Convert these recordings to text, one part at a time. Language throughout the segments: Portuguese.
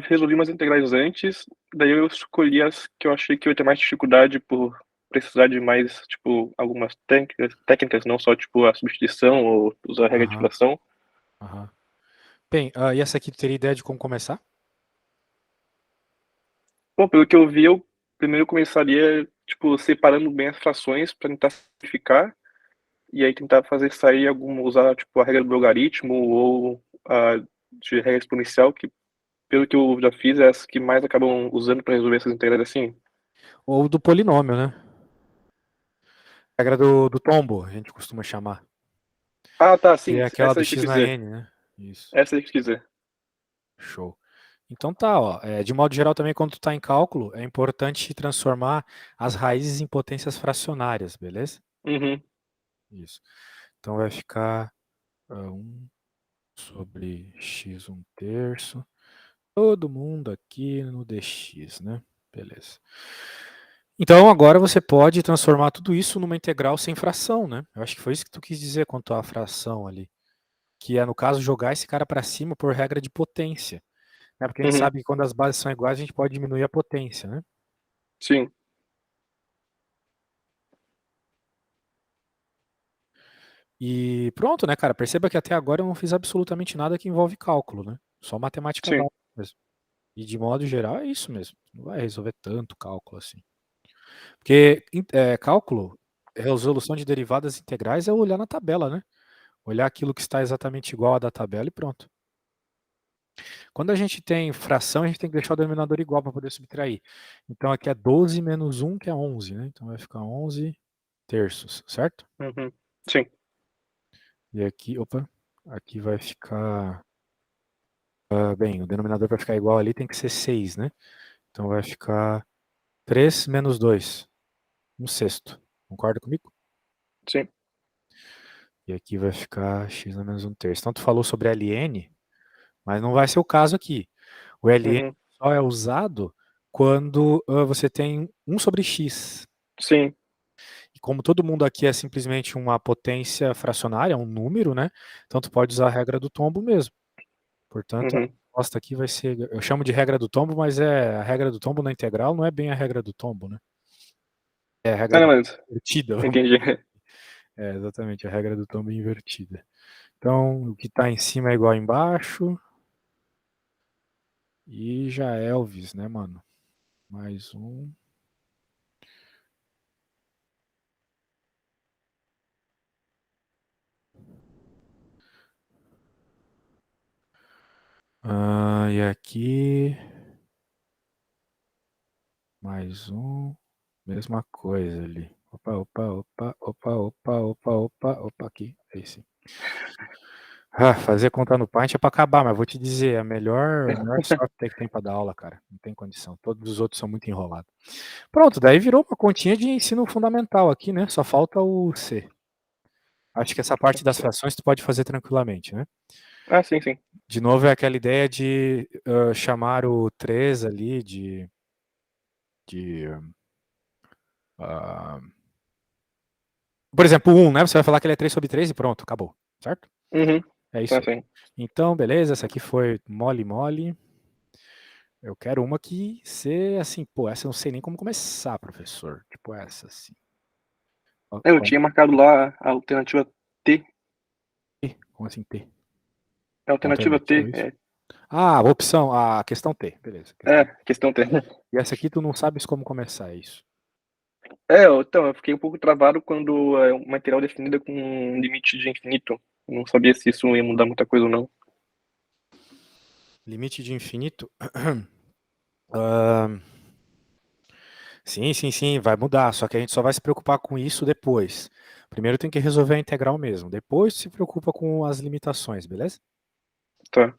resolvi umas integrais antes, daí eu escolhi as que eu achei que eu ia ter mais dificuldade por precisar de mais, tipo, algumas técnicas, não só, tipo, a substituição ou usar a regra de Aham, fração. aham. Bem, e essa aqui tu teria ideia de como começar? Bom, pelo que eu vi, eu primeiro começaria, tipo, separando bem as frações para tentar simplificar, e aí tentar fazer sair usar, tipo, a regra do logaritmo ou a de regra exponencial, que pelo que eu já fiz, é as que mais acabam usando para resolver essas integrais assim. Ou do polinômio, né? Regra do tombo, a gente costuma chamar. Ah, tá, Que sim, é aquela essa do aí que eu x quis na dizer. n, né? Isso, Essa aí que eu quis dizer. show. Então tá, ó. De modo geral também quando tu tá em cálculo, é importante transformar as raízes em potências fracionárias, beleza? Uhum. Isso. Então vai ficar 1 sobre x1/3. Todo mundo aqui no dx, né? Beleza. Então agora você pode transformar tudo isso numa integral sem fração, né? Eu acho que foi isso que tu quis dizer quanto à fração ali. Que é, no caso, jogar esse cara para cima por regra de potência. Né? Porque a gente Uhum. sabe que quando as bases são iguais, a gente pode diminuir a potência, né? Sim. E pronto, né, cara? Perceba que até agora eu não fiz absolutamente nada que envolve cálculo, né? Só matemática Sim. básica mesmo. E de modo geral é isso mesmo. Não vai resolver tanto cálculo assim. Porque cálculo, resolução de derivadas integrais é olhar na tabela, né? Olhar aquilo que está exatamente igual à da tabela e pronto. Quando a gente tem fração, a gente tem que deixar o denominador igual para poder subtrair. Então aqui é 12 menos 1, que é 11, né? Então vai ficar 11 terços, certo? Uhum. Sim. E aqui, opa, aqui vai ficar... bem, o denominador para ficar igual ali tem que ser 6, né? Então vai ficar 3 menos 2, 1/6. Concorda comigo? Sim. E aqui vai ficar x a menos 1/3. Então tu falou sobre ln, mas não vai ser o caso aqui. O ln Uhum. só é usado quando você tem 1 sobre x. Sim. E como todo mundo aqui é simplesmente uma potência fracionária, um número, né? Então tu pode usar a regra do tombo mesmo. Portanto, a Uhum. resposta aqui vai ser, eu chamo de regra do tombo, mas a regra do tombo na integral não é bem a regra do tombo, né? É a regra Ah, não, do mas invertida. entendi. É exatamente a regra do tombo invertida. Então, o que está em cima é igual a embaixo. E já é Elvis, né, mano? Mais um. E aqui. Mais um. Mesma coisa ali. Opa, opa, opa, opa, opa, opa, opa, opa, aqui. É esse. Fazer conta no Paint é pra acabar, mas vou te dizer, o melhor software que tem pra dar aula, cara. Não tem condição. Todos os outros são muito enrolados. Pronto, daí virou uma continha de ensino fundamental aqui, né? Só falta o C. Acho que essa parte das Sim. frações tu pode fazer tranquilamente, né? Ah, sim, sim. De novo, é aquela ideia de chamar o 3 ali de ah, por exemplo, o 1, né? Você vai falar que ele é 3 sobre 3 e pronto, acabou, certo? Uhum. É isso Ah, aí. sim. Então, beleza, essa aqui foi mole mole. Eu quero uma que ser assim, pô, essa eu não sei nem como começar, professor. Tipo essa, assim. Eu tinha marcado lá a alternativa T. Como assim T? A alternativa Alternativa, T. isso? A opção, a questão T, beleza. É, Questão. questão T. E essa aqui tu não sabes como começar, é isso? Então, eu fiquei um pouco travado quando é uma integral definida com um limite de infinito. Eu não sabia se isso ia mudar muita coisa ou não. Limite de infinito. Ah, sim, sim, sim, vai mudar, só que a gente só vai se preocupar com isso depois. Primeiro tem que resolver a integral mesmo, depois se preocupa com as limitações, beleza? Tá.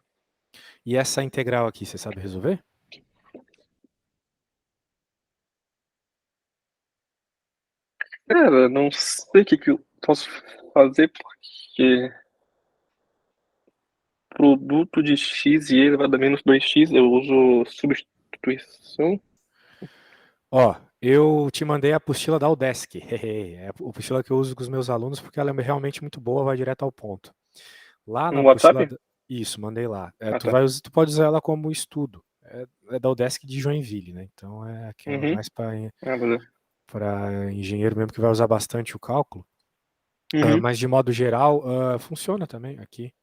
E essa integral aqui, você sabe resolver? Cara, não sei o que que eu posso fazer porque produto de x e elevado a menos 2x eu uso substituição. Ó, eu te mandei a apostila da Udesc. É a apostila que eu uso com os meus alunos porque ela é realmente muito boa, vai direto ao ponto. Lá na No apostila... WhatsApp? Isso, mandei lá. Ah, Tu tá. tu pode usar ela como estudo. é da UDESC de Joinville, né? Então é aquela mais Beleza. para engenheiro mesmo que vai usar bastante o cálculo. Mas de modo geral, funciona também aqui.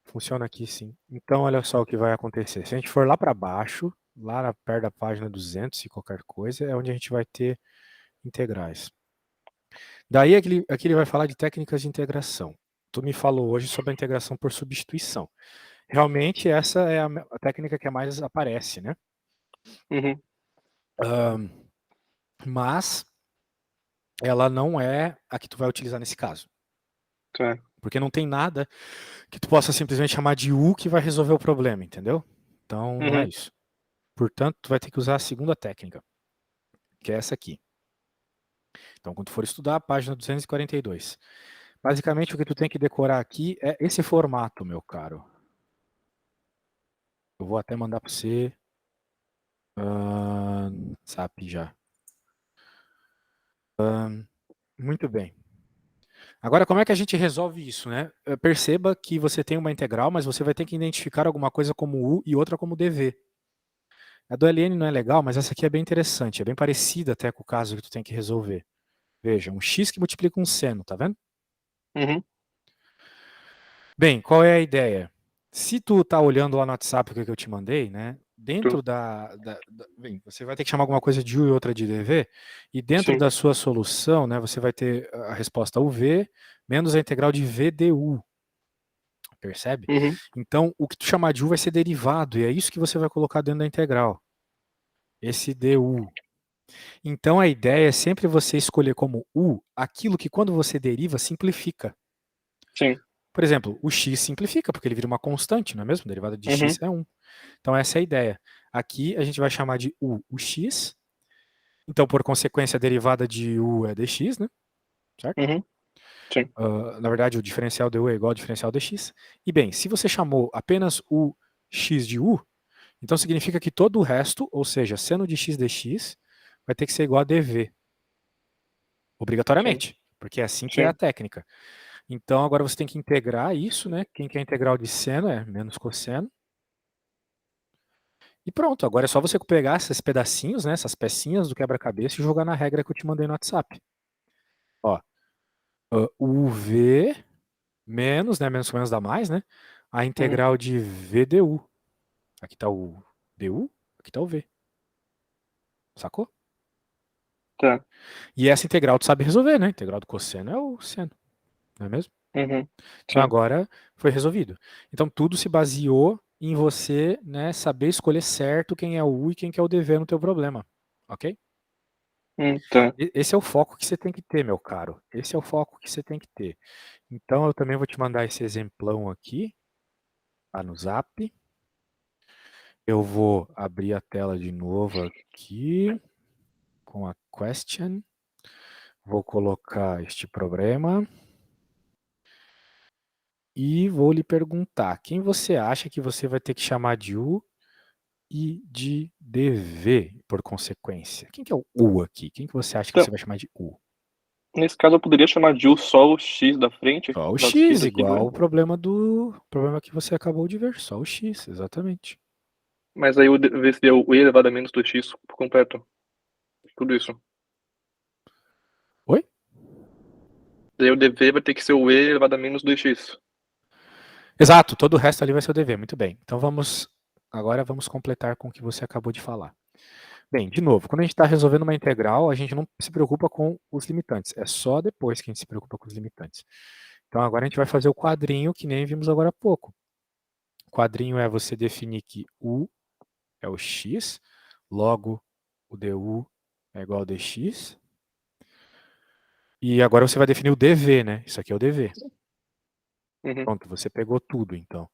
Funciona aqui sim. Então olha só o que vai acontecer. Se a gente for lá para baixo, lá perto da página 200 e qualquer coisa, é onde a gente vai ter integrais. Daí aqui ele vai falar de técnicas de integração. Tu me falou hoje sobre a integração por substituição. Realmente essa é a técnica que mais aparece, né? Mas ela não é a que tu vai utilizar nesse caso. Tá. Porque não tem nada que tu possa simplesmente chamar de U que vai resolver o problema, entendeu? Então não é isso. Portanto, tu vai ter que usar a segunda técnica, que é essa aqui. Então, quando tu for estudar, a página 242. Basicamente, o que tu tem que decorar aqui é esse formato, meu caro. Eu vou até mandar para você. SAP já. Muito bem. Agora, como é que a gente resolve isso, né? Perceba que você tem uma integral, mas você vai ter que identificar alguma coisa como U e outra como DV. A do LN não é legal, mas essa aqui é bem interessante. É bem parecida até com o caso que tu tem que resolver. Veja, um x que multiplica um seno, tá vendo? Bem, qual é a ideia? Se tu tá olhando lá no WhatsApp o que eu te mandei, né? Dentro bem, você vai ter que chamar alguma coisa de U e outra de DV, e dentro Sim. da sua solução, né, você vai ter a resposta UV menos a integral de VDU. Percebe? Então, o que tu chamar de U vai ser derivado, e é isso que você vai colocar dentro da integral. Esse DU. Então, a ideia é sempre você escolher como U aquilo que, quando você deriva, simplifica. Sim. Por exemplo, o x simplifica, porque ele vira uma constante, não é mesmo? A derivada de x é 1. Então, essa é a ideia. Aqui, a gente vai chamar de U o x. Então, por consequência, a derivada de U é dx, né? Certo? Sim. Na verdade, o diferencial de U é igual ao diferencial dx. E, bem, se você chamou apenas o x de U, então significa que todo o resto, ou seja, seno de x dx, vai ter que ser igual a dv. Obrigatoriamente. Porque é assim que é a técnica. Então, agora você tem que integrar isso, né? Quem quer integral de seno é menos cosseno. E pronto, agora é só você pegar esses pedacinhos, né? Essas pecinhas do quebra-cabeça e jogar na regra que eu te mandei no WhatsApp. Ó, UV menos, né? Menos com menos dá mais, né? A integral de VDU. Aqui está o DU, aqui está o V. Sacou? Tá. E essa integral tu sabe resolver, né? A integral do cosseno é o seno, não é mesmo? Então agora foi resolvido. Então tudo se baseou em você, né, saber escolher certo quem é o U e quem que é o DV no teu problema, ok? Tá. Esse é o foco que você tem que ter, meu caro. Esse é o foco que você tem que ter. Então eu também vou te mandar esse exemplão aqui, lá no Zap. Eu vou abrir a tela de novo aqui, com a question. Vou colocar este problema. E vou lhe perguntar, quem você acha que você vai ter que chamar de U e de DV, por consequência? Quem que é o U aqui? Quem que você acha que você Então, vai chamar de U? nesse caso, eu poderia chamar de U só o X da frente, Só o da X, esquerda aqui do igual E. o problema que você acabou de ver, só o X, exatamente. Mas aí o DV seria o E elevado a menos 2x por completo. Tudo isso. Oi? Daí o DV vai ter que ser o E elevado a menos 2x. Exato, todo o resto ali vai ser o DV, muito bem. Então agora vamos completar com o que você acabou de falar. Bem, de novo, quando a gente está resolvendo uma integral, a gente não se preocupa com os limitantes, é só depois que a gente se preocupa com os limitantes. Então agora a gente vai fazer o quadrinho que nem vimos agora há pouco. O quadrinho é você definir que U é o x, logo o du é igual ao dx. E agora você vai definir o dv, né? Isso aqui é o dv. Pronto, você pegou tudo, então.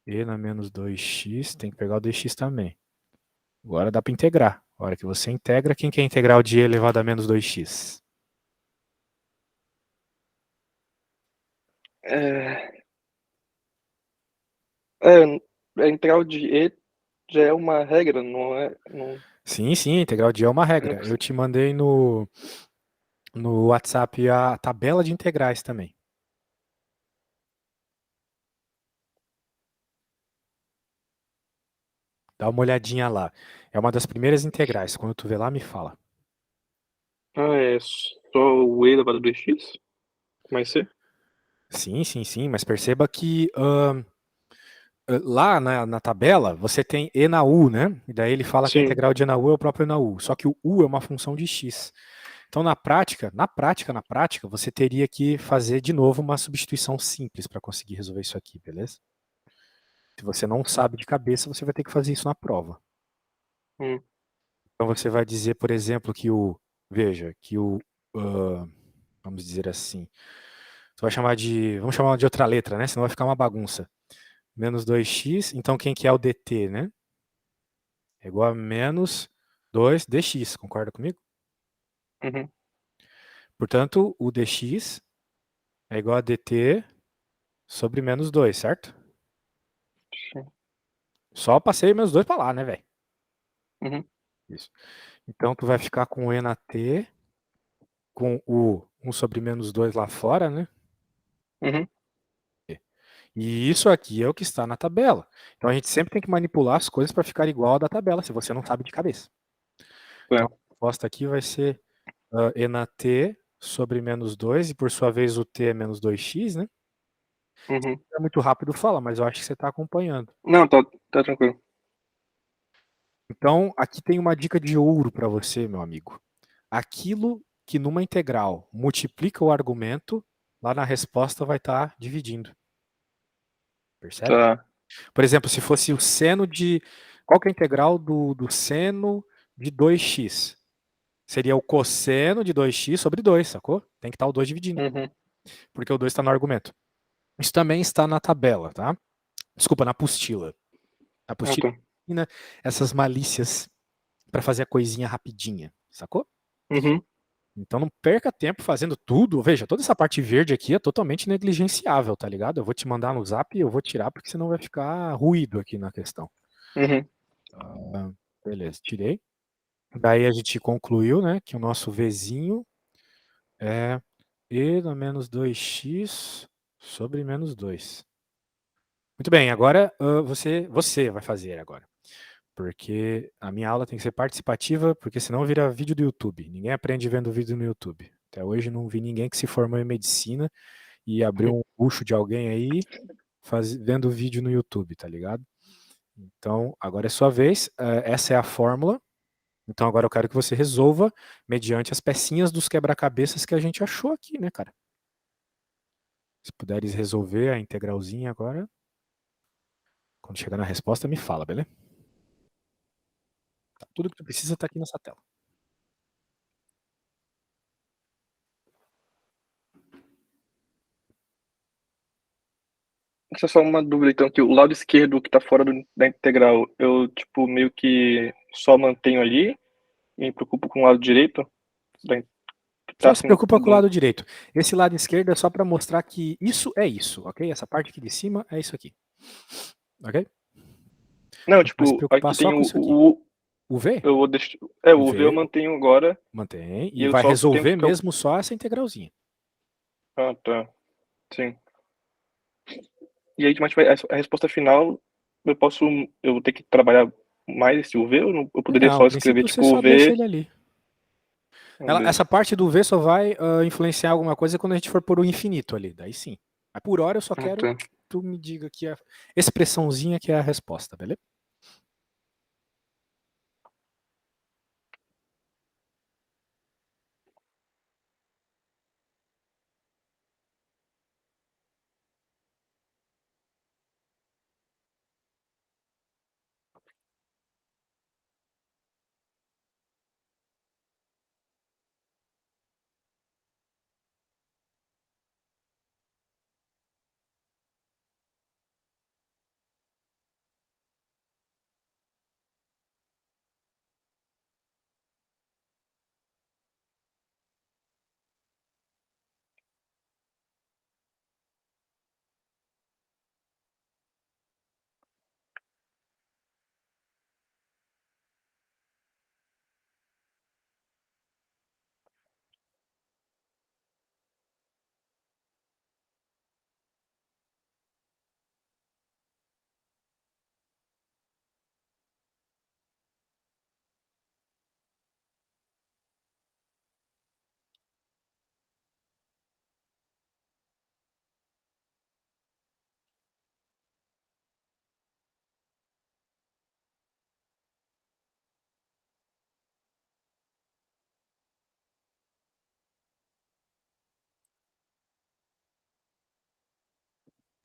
E na menos 2x tem que pegar o dx também. Agora dá para integrar. A hora que você integra, quem quer integral de e elevado a menos 2x? A integral de E já é uma regra, não é? Não, Sim, sim, integral de e é uma eu não regra. Eu consigo. te mandei no WhatsApp a tabela de integrais também. Dá uma olhadinha lá. É uma das primeiras integrais. Quando tu vê lá, me fala. Ah, é só o e elevado a 2x? Como vai ser? Sim, sim, sim, mas perceba que lá na tabela você tem e na u, né? E daí ele fala que a Sim. integral de e na u é o próprio e na u. Só que o u é uma função de x. Então, na prática, você teria que fazer de novo uma substituição simples para conseguir resolver isso aqui, beleza? Se você não sabe de cabeça, você vai ter que fazer isso na prova. Hum, Então, você vai dizer, por exemplo, veja, ah, vamos dizer assim, vamos chamar de outra letra, né? Senão vai ficar uma bagunça. Menos 2x, então quem que é o dt, né? É igual a menos 2 dx, concorda comigo? uhum. Portanto, o dx é igual a dt sobre menos 2, certo? Sim. Só passei menos 2 para lá, né, velho? Uhum. Isso. Então, tu vai ficar com e na t, com o 1 sobre menos 2 lá fora, né? Uhum. E isso aqui é o que está na tabela. Então, a gente sempre tem que manipular as coisas para ficar igual à da tabela, se você não sabe de cabeça. Então, É. a resposta aqui vai ser e na t sobre menos 2, e por sua vez o t é menos 2x, né? Uhum. É muito rápido, fala, mas eu acho que você está acompanhando. Não, tá tranquilo. Então, aqui tem uma dica de ouro para você, meu amigo. Aquilo que numa integral multiplica o argumento, lá na resposta vai estar dividindo. Percebe? Tá. Por exemplo, se fosse o seno de. Qual que é a integral do seno de 2x? Seria o cosseno de 2x sobre 2, sacou? Tem que estar o 2 dividindo, Uhum. porque o 2 está no argumento. Isso também está na tabela, tá? Desculpa, na apostila. A Ah, apostila tá. ensina essas malícias para fazer a coisinha rapidinha, sacou? Uhum. Então não perca tempo fazendo tudo. Veja, toda essa parte verde aqui é totalmente negligenciável, tá ligado? Eu vou te mandar no zap e eu vou tirar porque senão vai ficar ruído aqui na questão. Uhum. Ah, beleza, tirei. Daí a gente concluiu, né, que o nosso Vzinho é e na menos 2x sobre menos 2. Muito bem, agora você vai fazer agora. Porque a minha aula tem que ser participativa, porque senão vira vídeo do YouTube. Ninguém aprende vendo vídeo no YouTube. Até hoje não vi ninguém que se formou em medicina e abriu um bucho de alguém aí vendo vídeo no YouTube, tá ligado? Então, agora é sua vez. Essa é a fórmula. Então, agora eu quero que você resolva mediante as pecinhas dos quebra-cabeças que a gente achou aqui, né, cara? Se puderes resolver a integralzinha agora, quando chegar na resposta, me fala, beleza? Tá, tudo que tu precisa tá aqui nessa tela. Essa é só uma dúvida, então, que o lado esquerdo que tá fora da integral, eu, tipo, meio que só mantenho ali e me preocupo com o lado direito que tá Só se assim, preocupa com o lado direito. Esse lado esquerdo é só para mostrar que isso é isso, ok? Essa parte aqui de cima é isso aqui, ok? Não, Então, vai se tipo, preocupar aqui só tem com isso aqui. o O V? eu vou deixar, O o V eu V, mantenho agora mantém. e E eu vai só tenho resolver que mesmo só essa integralzinha. ah, tá. Sim. E aí, mas a resposta final, eu vou ter que trabalhar mais esse UV ou eu poderia Não, a só escrever princípio você tipo só deixa UV? ele ali. Ah, beleza. Essa parte do V só vai influenciar alguma coisa quando a gente for por o infinito ali. Daí sim. Mas por hora eu só Ah, quero tá. que tu me diga que a expressãozinha que é a resposta, beleza?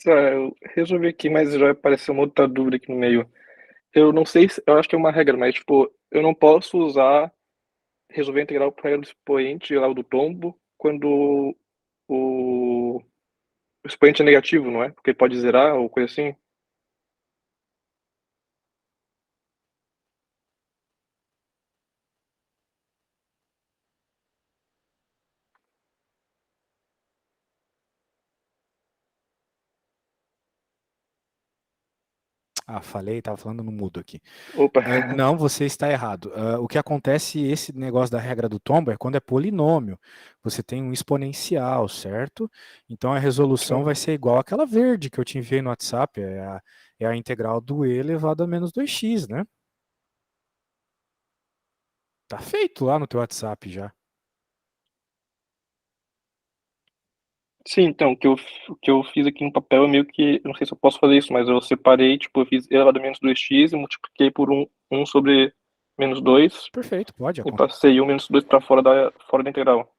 Tá, eu resolvi aqui, mas já apareceu uma outra dúvida aqui no meio. Eu não sei se, eu acho que é uma regra, mas tipo, eu não posso usar resolver integral para regra do expoente geral do tombo quando o, o expoente é negativo, não é? Porque ele pode zerar ou coisa assim. Ah, falei, tava falando no mudo aqui. Opa, Não, você está errado. O que acontece, esse negócio da regra do tombo, é quando é polinômio. Você tem um exponencial, certo? Então a resolução sim. vai ser igual àquela verde que eu te enviei no WhatsApp. É a integral do e elevado a menos 2x, né? Tá feito lá no teu WhatsApp já. Sim, então, o que eu fiz aqui no papel é meio que, eu não sei se eu posso fazer isso, mas eu separei, tipo, eu fiz elevado a menos 2x e multipliquei por um sobre menos 2 Perfeito, pode. e passei um menos 2 para fora da integral.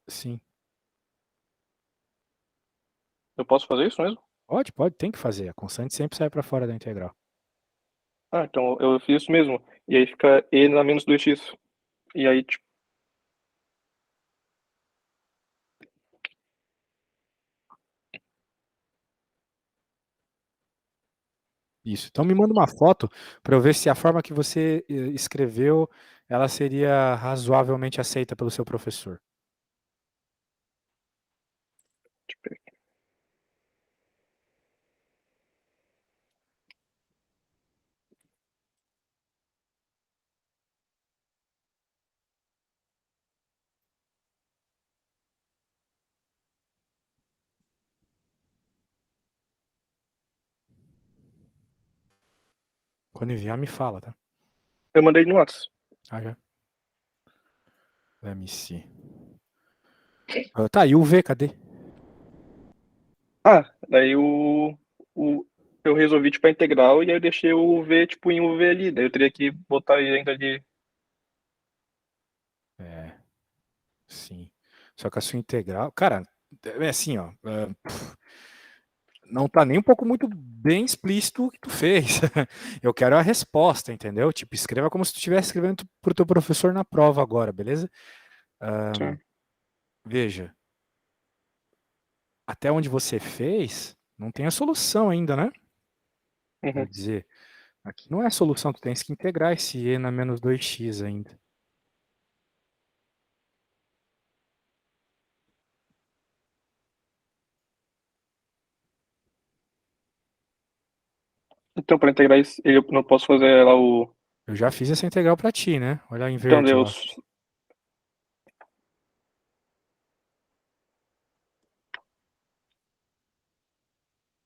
Sim. Eu posso fazer isso mesmo? Pode, tem que fazer. A constante sempre sai para fora da integral. Ah, então eu fiz isso mesmo. E aí fica e na menos 2x. E aí, tipo, Isso. Então me manda uma foto para eu ver se a forma que você escreveu, ela seria razoavelmente aceita pelo seu professor. Quando enviar, me fala, tá? eu mandei no WhatsApp. Ah, já. Let me see. Tá, e o V, cadê? Ah, daí o, eu resolvi, tipo, a integral e aí eu deixei o V, tipo, em UV ali. Daí eu teria que botar ele ainda de... É, sim. Só que a sua integral. Cara, é assim, ó. Não tá nem um pouco muito bem explícito o que tu fez. Eu quero a resposta, entendeu? Tipo, escreva como se tu estivesse escrevendo pro teu professor na prova agora, beleza? Tá. Veja, até onde você fez, não tem a solução ainda, né? Quero Uhum. dizer, aqui não é a solução, tu tens que integrar esse e na menos 2x ainda. Então, para integrar isso, eu não posso fazer lá o... Eu já fiz essa integral para ti, né? Olha em Então, verde lá. Deus...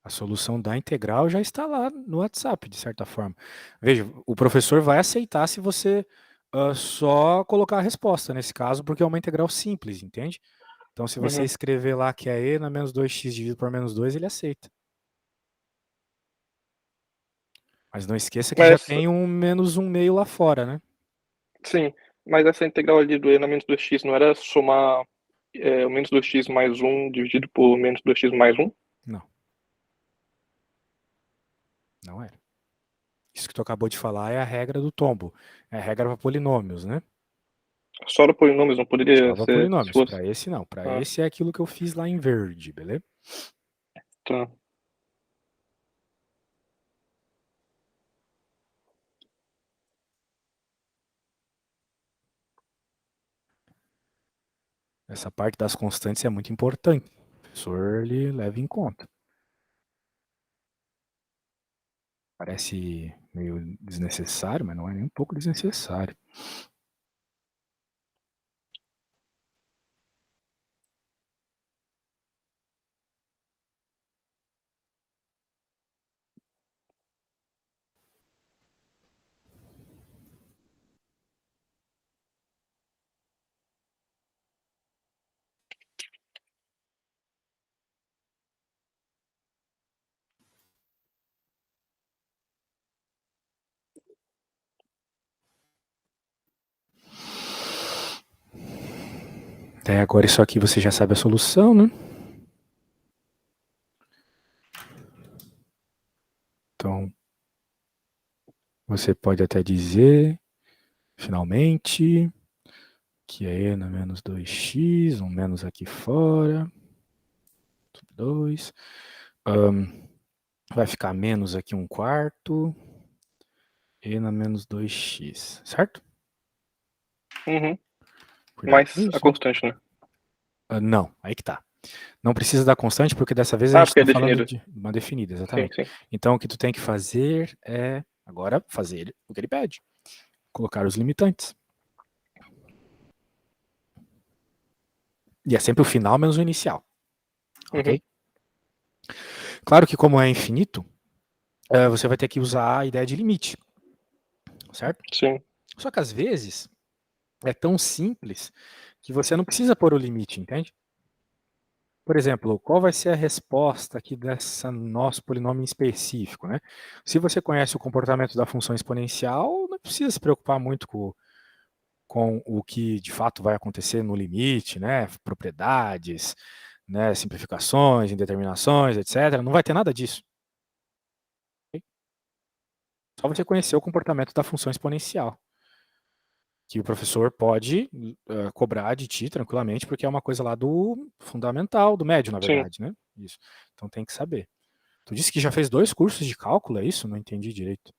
A solução da integral já está lá no WhatsApp, de certa forma. Veja, o professor vai aceitar se você só colocar a resposta nesse caso, porque é uma integral simples, entende? Então, se você Uhum. escrever lá que é e na menos 2x dividido por menos 2, ele aceita. Mas não esqueça que já Mas, tem um menos um meio lá fora, né? sim, mas essa integral ali do e na menos 2x não era somar o menos 2x mais um dividido por menos 2x mais um? Não, não é. Isso que tu acabou de falar é a regra do tombo. É a regra para polinômios, né? Só para polinômios, não Só poderia para ser, se polinômios. fosse... Para esse não. Para Ah, esse é aquilo que eu fiz lá em verde, beleza? tá. Essa parte das constantes é muito importante. O professor ele leva em conta. Parece meio desnecessário, mas não é nem um pouco desnecessário. Até agora isso aqui você já sabe a solução, né? Então, você pode até dizer, finalmente, que é e na menos 2x, um menos aqui fora, 2. Vai ficar menos aqui 1/4, e na menos 2x, certo? Uhum. Cuidado com Mais a isso, né? constante, né? Não, aí que tá. Não precisa da constante, porque dessa vez a Ah, gente porque é está falando definido. de uma definida, Sim, exatamente. sim. Então, o que tu tem que fazer é, agora, fazer o que ele pede. Colocar os limitantes. E é sempre o final menos o inicial, Uhum. ok? Claro que como é infinito, você vai ter que usar a ideia de limite, certo? Sim. Só que às vezes é tão simples que você não precisa pôr o limite, entende? Por exemplo, qual vai ser a resposta aqui dessa nosso polinômio em específico, né? Se você conhece o comportamento da função exponencial, não precisa se preocupar muito com o que de fato vai acontecer no limite, né? Propriedades, né? Simplificações, indeterminações, etc. Não vai ter nada disso. Só você conhecer o comportamento da função exponencial, que o professor pode cobrar de ti tranquilamente, porque é uma coisa lá do fundamental, do médio, na Sim. verdade, né? Isso. Então tem que saber. Tu disse que já fez 2 cursos de cálculo, é isso? Não entendi direito.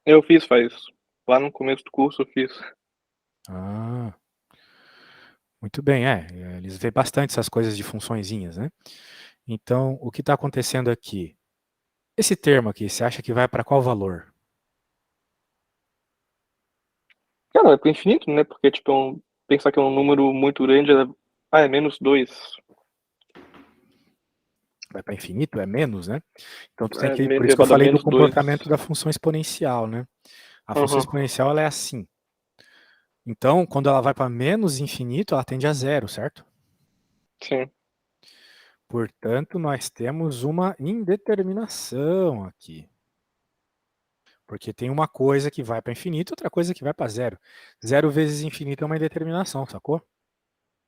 Eu fiz faz. Lá no começo do curso eu fiz. Ah, muito bem, eles vêem bastante essas coisas de funçõezinhas, né? Então, o que está acontecendo aqui? Esse termo aqui, você acha que vai para qual valor? Cara, é pro infinito, né? Porque, tipo, pensar que é um número muito grande é menos 2. Vai para infinito? É menos, né? Então, tu tem É que, por isso que eu elevado a falei do menos 2. comportamento da função exponencial, né? A função Uhum. exponencial, ela é assim. Então, quando ela vai para menos infinito, ela tende a zero, certo? Sim. Portanto, nós temos uma indeterminação aqui. Porque tem uma coisa que vai para infinito, outra coisa que vai para zero. Zero vezes infinito é uma indeterminação, sacou?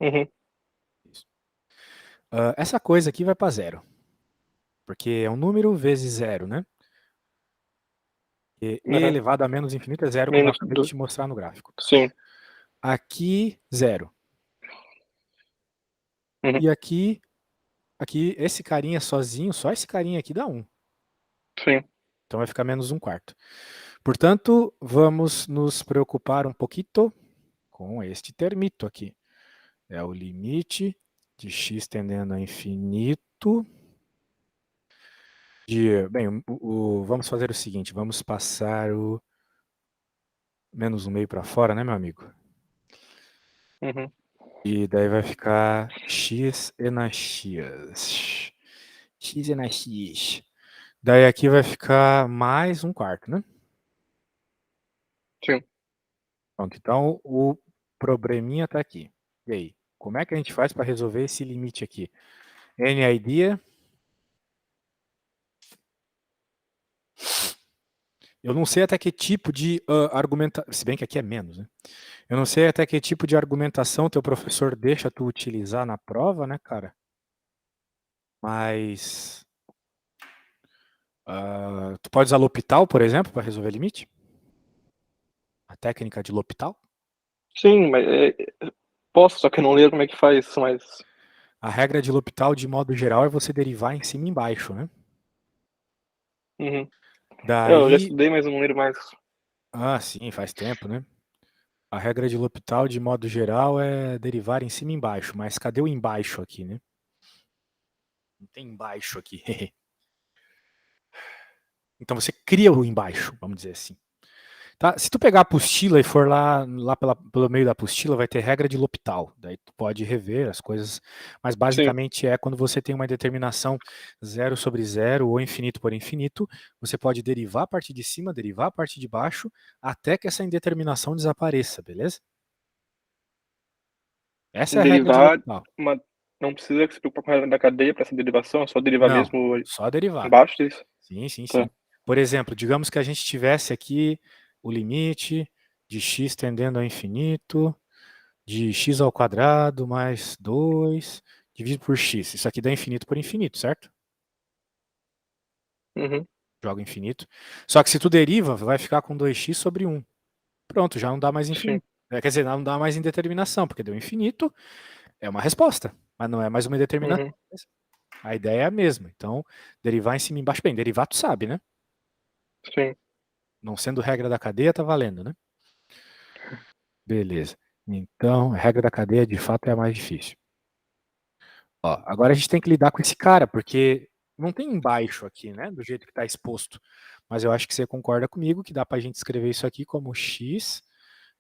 Uhum. Isso. Essa coisa aqui vai para zero. Porque é um número vezes zero, né? E Uhum. elevado a menos infinito é zero, como eu Menos acabei de 2. te mostrar no gráfico. Sim. Aqui, zero. Uhum. E aqui, esse carinha sozinho, só esse carinha aqui dá 1. Sim. Então vai ficar menos 1/4. Portanto, vamos nos preocupar um pouquinho com este termito aqui. É o limite de x tendendo a infinito. Bem, vamos fazer o seguinte, vamos passar o menos 1/2 para fora, né, meu amigo? Uhum. E daí vai ficar x e na x. X e na x. Daí aqui vai ficar mais 1/4, né? Sim. Pronto, então o probleminha está aqui. E aí, como é que a gente faz para resolver esse limite aqui? Any idea? Eu não sei até que tipo de argumentação, se bem que aqui é menos, né? Eu não sei até que tipo de argumentação teu professor deixa tu utilizar na prova, né, cara? Mas tu pode usar L'Hopital, por exemplo, para resolver limite? A técnica de L'Hopital? Sim, mas posso, só que eu não lembro como é que faz, mas. A regra de L'Hopital, de modo geral, é você derivar em cima e embaixo, né? Uhum. Eu já Daí, estudei, mas não lembro mais. sim, faz tempo, né? A regra de L'Hopital, de modo geral, é derivar em cima e embaixo. Mas cadê o embaixo aqui, né? Não tem embaixo aqui. Então você cria o embaixo, vamos dizer assim. Tá? Se tu pegar a apostila e for lá pelo meio da apostila, vai ter regra de L'Hopital. Daí tu pode rever as coisas, mas Sim. basicamente é quando você tem uma determinação zero sobre zero ou infinito por infinito, você pode derivar a parte de cima, derivar a parte de baixo, até que essa indeterminação desapareça, beleza? Essa é a regra de Derivar, L'Hopital. não precisa se preocupar com a regra da cadeia para essa derivação, é só derivar Não, mesmo só derivar. embaixo disso. Sim, sim, Tá. sim. Por exemplo, digamos que a gente tivesse aqui o limite de x tendendo a infinito de x ao quadrado mais 2 dividido por x. Isso aqui dá infinito por infinito, certo? Uhum. Joga infinito. Só que se tu deriva, vai ficar com 2x sobre 1. Pronto, já não dá mais Sim. infinito. Quer dizer, não dá mais indeterminação, porque deu infinito, é uma resposta, mas não é mais uma indeterminação. Uhum. A ideia é a mesma. Então, derivar em cima e embaixo. Bem, derivar tu sabe, né? Sim. Não sendo regra da cadeia, tá valendo, né? Beleza. Então, a regra da cadeia, de fato, é a mais difícil. Ó, agora a gente tem que lidar com esse cara, porque não tem embaixo aqui, né? Do jeito que está exposto. Mas eu acho que você concorda comigo que dá para a gente escrever isso aqui como x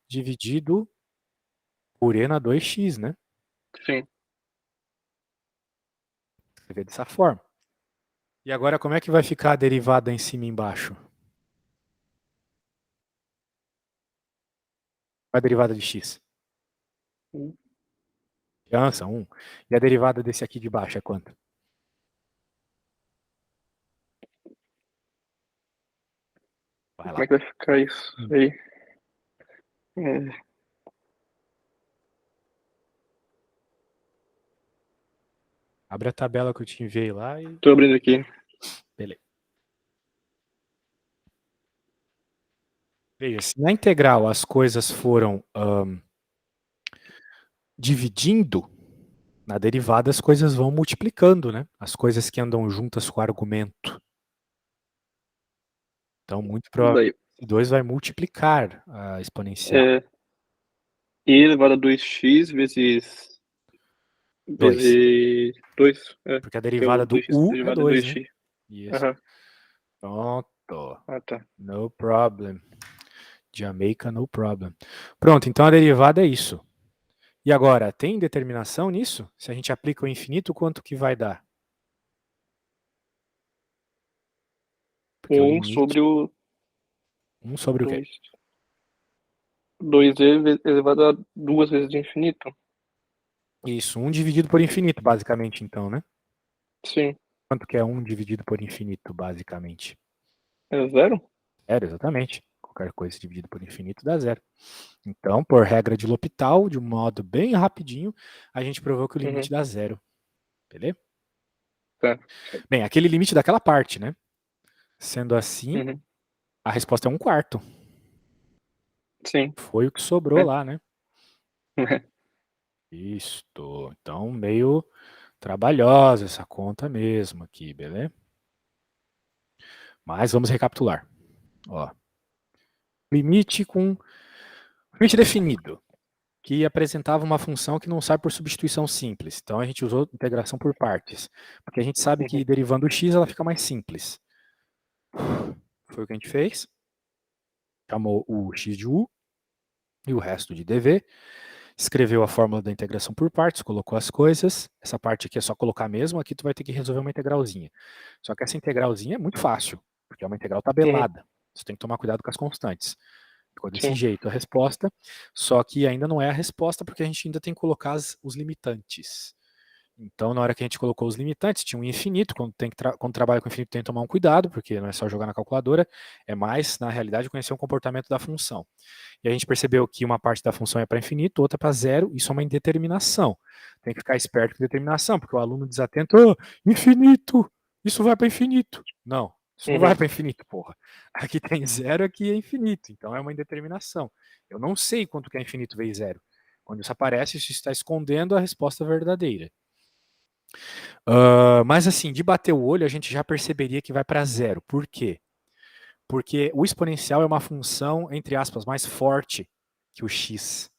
dividido por e na 2x, né? Sim. Escrever dessa forma. E agora como é que vai ficar a derivada em cima e embaixo? Qual é a derivada de x? Criança, 1. E a derivada desse aqui de baixo é quanto? Vai Como lá. é que vai ficar isso aí? É, Abre a tabela que eu te enviei lá e... tô abrindo aqui. Beleza. Veja, se na integral as coisas foram dividindo, na derivada as coisas vão multiplicando, né? As coisas que andam juntas com o argumento. Então, muito provavelmente, Daí. 2 vai multiplicar a exponencial. É, e elevado a 2x vezes 2. 2. É, Porque a que é o derivada do 2x u é derivado de 2, né? 2x. Isso. Aham. Pronto. Ah, tá. No problem. Jamaica, no problem. Pronto, então a derivada é isso. E agora, tem determinação nisso? Se a gente aplica o infinito, quanto que vai dar? Porque o 1 limite... sobre o 1 sobre o quê? 2. 2e elevado a 2 vezes de infinito? Isso, 1 dividido por infinito, basicamente, então, né? Sim. Quanto que é 1 dividido por infinito, basicamente? É zero? Zero, exatamente. Qualquer coisa dividido por infinito dá zero. Então, por regra de L'Hopital, de um modo bem rapidinho, a gente provou que o limite Uhum. dá zero. Beleza? Tá. Bem, aquele limite daquela parte, né? Sendo assim, Uhum. a resposta é 1/4. Sim. Foi o que sobrou É. lá, né? Isto. Então, meio trabalhosa essa conta mesmo aqui, beleza? Mas vamos recapitular. Ó, limite definido, que apresentava uma função que não sai por substituição simples. Então a gente usou integração por partes, porque a gente sabe que Uhum. derivando o x ela fica mais simples. Foi o que a gente fez. Chamou o x de u e o resto de dv. Escreveu a fórmula da integração por partes, colocou as coisas. Essa parte aqui é só colocar mesmo, aqui tu vai ter que resolver uma integralzinha. Só que essa integralzinha é muito fácil, porque é uma integral Uhum. tabelada. Você tem que tomar cuidado com as constantes. Ficou desse Sim. jeito a resposta, só que ainda não é a resposta porque a gente ainda tem que colocar os limitantes. Então, na hora que a gente colocou os limitantes, tinha um infinito. Quando trabalha com infinito, tem que tomar um cuidado, porque não é só jogar na calculadora, é mais, na realidade, conhecer o comportamento da função. E a gente percebeu que uma parte da função é para infinito, outra para zero, isso é uma indeterminação. Tem que ficar esperto com determinação, porque o aluno desatento, oh, infinito, isso vai para infinito. Não, isso não vai Uhum. para infinito, porra. Aqui tem zero, aqui é infinito, então é uma indeterminação. Eu não sei quanto que é infinito vezes zero. Quando isso aparece, isso está escondendo a resposta verdadeira. Mas assim, de bater o olho, a gente já perceberia que vai para zero. Por quê? Porque o exponencial é uma função, entre aspas, mais forte que o x.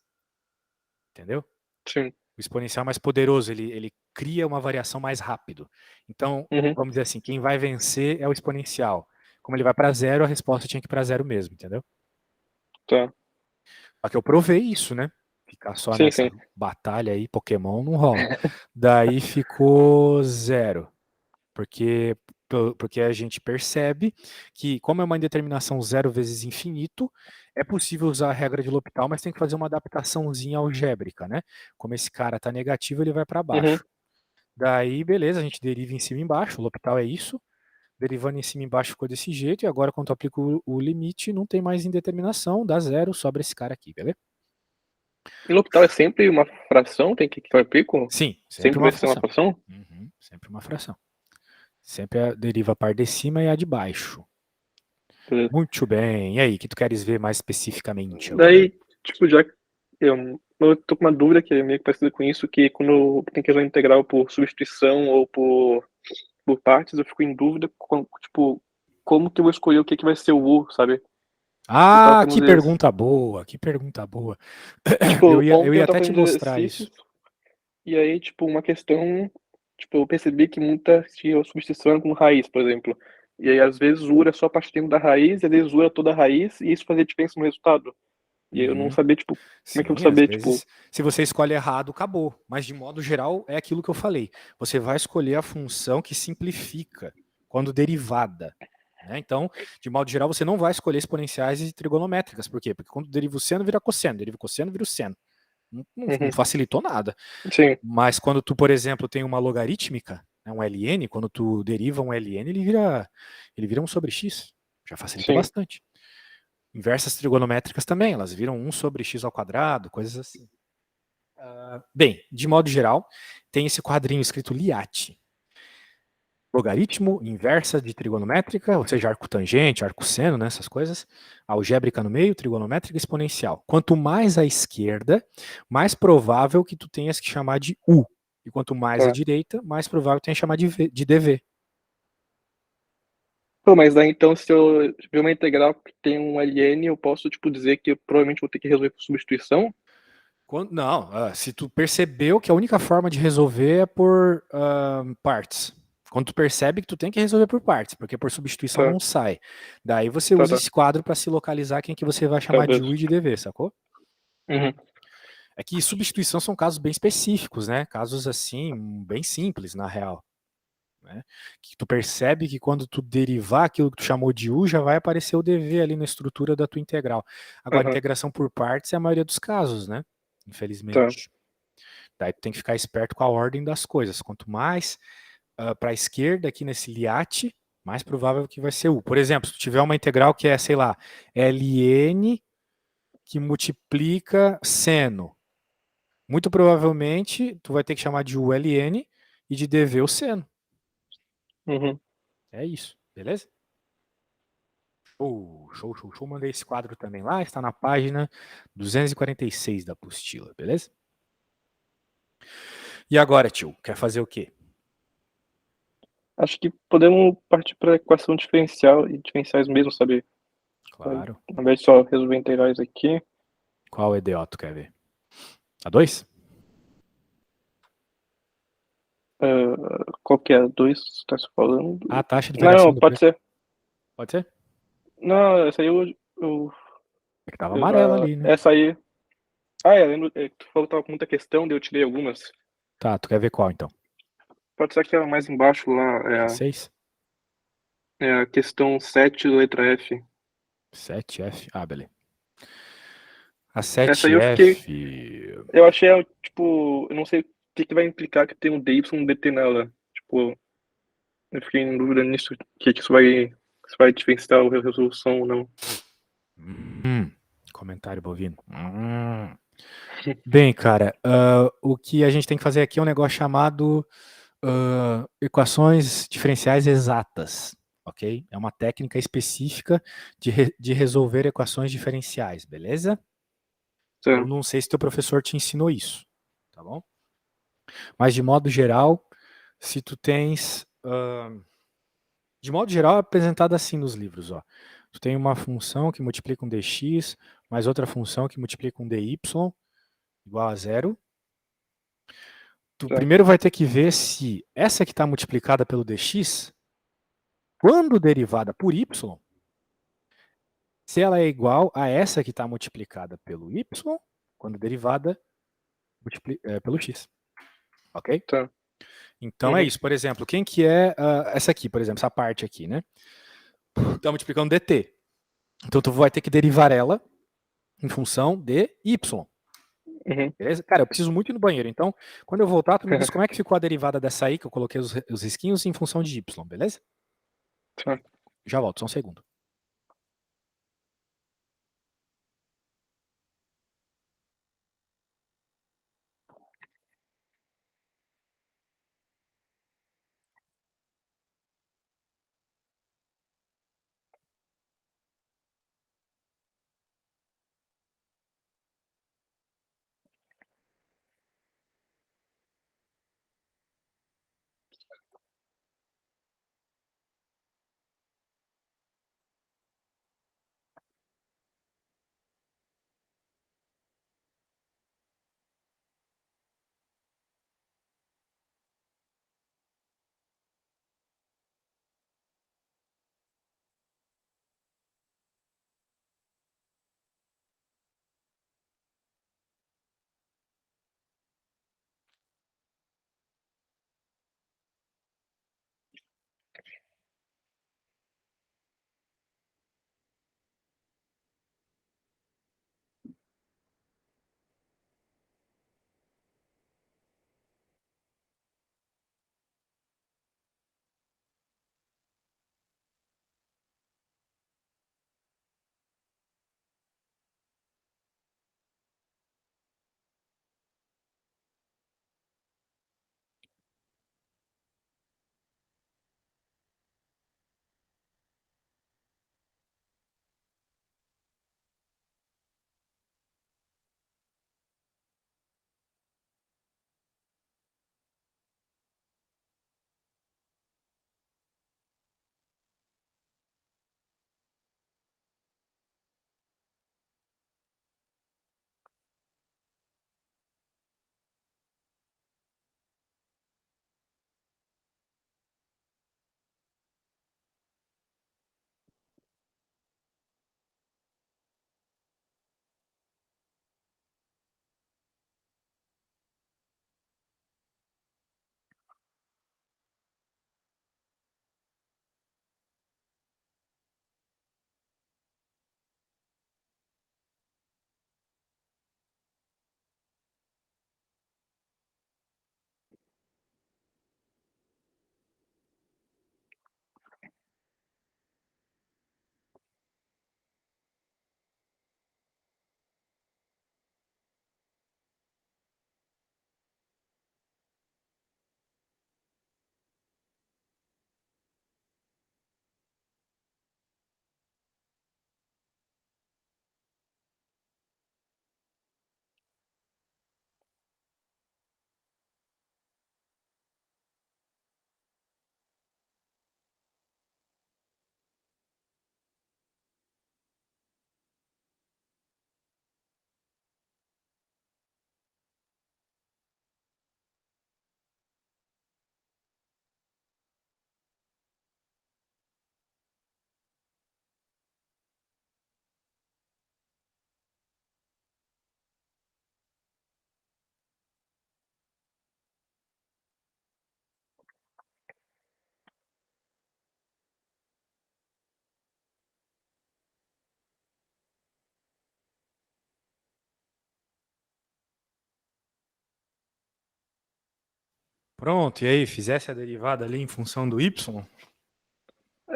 Entendeu? Sim. O exponencial é mais poderoso, ele cria uma variação mais rápido. Então, Uhum. vamos dizer assim, quem vai vencer é o exponencial. Como ele vai para zero, a resposta tinha que ir para zero mesmo, entendeu? Tá. Só que eu provei isso, né? Ficar só Sim, nessa sim. batalha aí, Pokémon, não rola. Daí ficou zero. Porque a gente percebe que, como é uma indeterminação zero vezes infinito, é possível usar a regra de L'Hopital, mas tem que fazer uma adaptaçãozinha algébrica, né? Como esse cara está negativo, ele vai para Uhum. baixo. Daí, beleza, a gente deriva em cima e embaixo, o L'Hopital é isso. Derivando em cima e embaixo ficou desse jeito, e agora quando eu aplico o limite, não tem mais indeterminação, dá zero, sobra esse cara aqui, beleza? E l'Hopital é sempre uma fração? Tem que equivar pico? Sim, sempre Sempre uma vai ser uma fração. fração? Uhum, sempre uma fração. Sempre deriva a par de cima e a de baixo. Beleza. Muito bem. E aí, o que tu queres ver mais especificamente agora? Daí, tipo, já eu tô com uma dúvida que é meio que parecida com isso, que quando tem que resolver integral por substituição ou por partes, eu fico em dúvida, tipo, como que eu vou escolher o que vai ser o U, sabe? Eu tava Ah, fazendo que uns exercícios, pergunta boa, que pergunta boa. Eu tipo, ia, eu ontem ia eu tava até te fazendo uns mostrar exercícios, isso. e aí, tipo, uma questão, tipo, eu percebi que muita tinha substituição com raiz, por exemplo. E aí, às vezes, o U é só partindo da raiz, e às vezes o U é toda a raiz, e isso fazia diferença no resultado. E aí eu não Uhum. sabia, tipo, como é que eu vou Sim, às saber, tipo, vezes, se você escolhe errado, acabou. Mas de modo geral, é aquilo que eu falei. Você vai escolher a função que simplifica quando derivada. Né? Então, de modo geral, você não vai escolher exponenciais e trigonométricas. Por quê? Porque quando deriva o seno, vira cosseno. Deriva o cosseno, vira o seno. Não uhum, facilitou nada. sim, Mas quando tu, por exemplo, tem uma logarítmica, né, um ln, quando tu deriva um ln, ele vira 1 sobre x. Já facilita sim. bastante. Inversas trigonométricas também, elas viram 1 sobre x ao quadrado, coisas assim. Bem, de modo geral, tem esse quadrinho escrito LIAT. Logaritmo, inversa de trigonométrica, ou seja, arco tangente, arco seno, né, essas coisas. Algébrica no meio, trigonométrica exponencial. Quanto mais à esquerda, mais provável que tu tenhas que chamar de U. E quanto mais à Tá. direita, mais provável que tenha que chamar de DV. Pô, mas daí então, se eu ver uma integral que tem um ln, eu posso, tipo, dizer que eu provavelmente vou ter que resolver por substituição? Não, se tu percebeu que a única forma de resolver é por partes. Quando tu percebe que tu tem que resolver por partes, porque por substituição Tá, não sai. Daí você tá, usa tá, esse quadro para se localizar quem que você vai tá, chamar de U beleza. e de DV, sacou? Uhum, É que substituição são casos bem específicos, né? Casos assim, bem simples, na real. Né? Que tu percebe que quando tu derivar aquilo que tu chamou de U, já vai aparecer o DV ali na estrutura da tua integral. Agora, aham, integração por partes é a maioria dos casos, né? tá, Infelizmente. Daí tu tem que ficar esperto com a ordem das coisas. Quanto mais para a esquerda aqui nesse liate, mais provável que vai ser U. Por exemplo, se tu tiver uma integral que é, sei lá, ln que multiplica seno, muito provavelmente tu vai ter que chamar de ULN e de dv o seno. uhum. É isso, beleza? Show, show, show. Mandei esse quadro também lá, está na página 246 da apostila, beleza? E agora, tio, quer fazer o quê? Acho que podemos partir para equação diferencial e diferenciais mesmo, sabe? Claro. Ao invés de só resolver integrais aqui. Qual EDO tu quer ver? A 2? Qual que é? Dois, tá se falando? A taxa de variação Não, do pode preço. ser. Pode ser? Não, essa aí eu, É que tava amarela ali, né? essa aí. Ah, é, lembro. Tu falou que tava com muita questão, daí eu tirei algumas. Tá, tu quer ver qual então? Pode ser aquela mais embaixo lá, A 6? é a questão 7, letra F. 7F? Ah, beleza. A Essa aí eu fiquei. 7F. Eu achei, tipo, eu não sei o que vai implicar que tem um DY e um DT nela. Tipo, eu fiquei em dúvida nisso, que isso vai diferenciar a resolução ou não. Hum, comentário bovino. Bem, cara, o que a gente tem que fazer aqui é um negócio chamado equações diferenciais exatas, ok? É uma técnica específica de resolver equações diferenciais, beleza? Eu Tá. não sei se teu professor te ensinou isso, tá bom? Mas de modo geral, se tu tens. De modo geral, é apresentado assim nos livros, ó. Tu tem uma função que multiplica um dx, mais outra função que multiplica um dy, igual a zero. Tu Tá. primeiro vai ter que ver se essa que está multiplicada pelo dx, quando derivada por y, se ela é igual a essa que está multiplicada pelo y, quando derivada pelo x, ok? Tá. Então é Uhum. isso. Por exemplo, quem que é essa aqui, por exemplo, essa parte aqui, né? Está multiplicando dt. Então tu vai ter que derivar ela em função de y. Uhum. Beleza? Cara, eu preciso muito ir no banheiro. Então, quando eu voltar, tu me diz como é que ficou a derivada dessa aí, que eu coloquei os risquinhos em função de y, beleza? Tá. Já volto, só um segundo. Pronto, e aí, fizesse a derivada ali em função do y?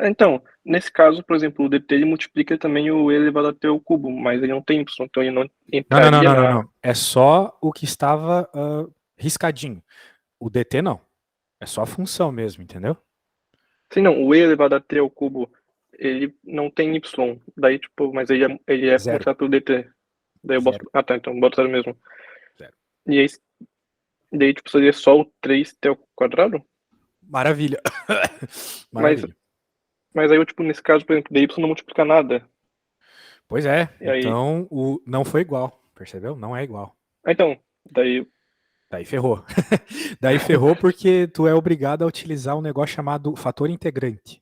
Então, nesse caso, por exemplo, o dt ele multiplica também o e elevado até o cubo, mas ele não tem y, então ele não Não, não, não, entraria não, não, na... não. É só o que estava riscadinho. O dt não. É só a função mesmo, entendeu? Sim, não, o e elevado até o cubo, ele não tem y, daí, tipo, mas ele é Zero. multiplicado pelo dt. Daí eu boto... Zero. Ah, tá, então boto zero mesmo. Zero. E aí, daí, tipo, seria só o 3t ao quadrado? Maravilha. Mas, Maravilha. mas aí, eu, tipo, nesse caso, por exemplo, dy não multiplica nada. Pois é. E aí... Então, o não foi igual. Percebeu? Não é igual. Ah, então, daí... Daí ferrou. Daí ferrou porque tu é obrigado a utilizar um negócio chamado fator integrante.